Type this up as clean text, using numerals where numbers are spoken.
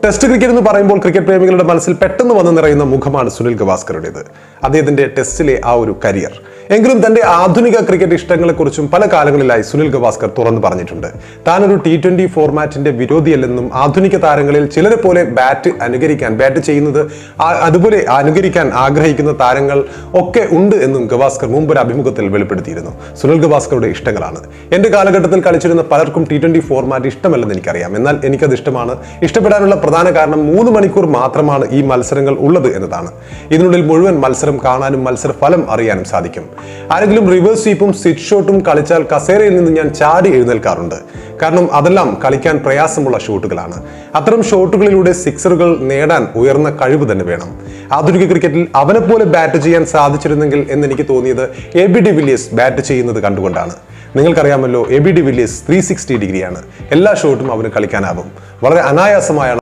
Test cricket എന്ന് പറയുമ്പോൾ cricket പ്രേമികളുടെ മനസ്സിൽ പെട്ടെന്ന് വന്നു നിറയുന്ന മുഖമാണ് സുനിൽ ഗവാസ്കറുടേത്. അദ്ദേഹത്തിന്റെ ടെസ്റ്റിലെ ആ ഒരു കരിയർ. എങ്കിലും തന്റെ ആധുനിക ക്രിക്കറ്റ് ഇഷ്ടങ്ങളെക്കുറിച്ചും പല കാലങ്ങളിലായി സുനിൽ ഗവാസ്കർ തുറന്നു പറഞ്ഞിട്ടുണ്ട്. താനൊരു T20 ഫോർമാറ്റിന്റെ വിരോധിയല്ലെന്നും ആധുനിക താരങ്ങളിൽ ചിലരെ പോലെ ബാറ്റ് ചെയ്യുന്നത് അതുപോലെ അനുകരിക്കാൻ ആഗ്രഹിക്കുന്ന താരങ്ങൾ ഒക്കെ ഉണ്ട് എന്നും ഗവാസ്കർ മുമ്പൊരു അഭിമുഖത്തിൽ വെളിപ്പെടുത്തിയിരുന്നു. സുനിൽ ഗവാസ്കറുടെ ഇഷ്ടങ്ങളാണ്. എന്റെ കാലഘട്ടത്തിൽ കളിച്ചിരുന്ന പലർക്കും T20 ഫോർമാറ്റ് ഇഷ്ടമല്ലെന്ന് എനിക്കറിയാം. എന്നാൽ എനിക്കത് ഇഷ്ടമാണ്. ഇഷ്ടപ്പെടാനുള്ള പ്രധാന കാരണം 3 മണിക്കൂർ മാത്രമാണ് ഈ മത്സരങ്ങൾ ഉള്ളത് എന്നതാണ്. ഇതിനുള്ളിൽ മുഴുവൻ മത്സരം കാണാനും മത്സരഫലം അറിയാനും സാധിക്കും. ആരെങ്കിലും റിവേഴ്സ് സ്വീപ്പും സ്വിച്ച് ഷോട്ടും കളിച്ചാൽ കസേരയിൽ നിന്ന് ഞാൻ ചാടി എഴുന്നേൽക്കാറുണ്ട്. കാരണം അതെല്ലാം കളിക്കാൻ പ്രയാസമുള്ള ഷോട്ടുകളാണ്. അത്തരം ഷോട്ടുകളിലൂടെ സിക്സറുകൾ നേടാൻ ഉയർന്ന കഴിവ് തന്നെ വേണം. ആധുനിക ക്രിക്കറ്റിൽ അവനെപ്പോലെ ബാറ്റ് ചെയ്യാൻ സാധിച്ചിരുന്നെങ്കിൽ എന്നെനിക്ക് തോന്നിയത് AB de Villiers ബാറ്റ് ചെയ്യുന്നത് കണ്ടുകൊണ്ടാണ്. നിങ്ങൾക്കറിയാമല്ലോ, AB de Villiers 360 ഡിഗ്രിയാണ്. എല്ലാ ഷോട്ടും അവന് കളിക്കാനാവും. വളരെ അനായാസമായാണ്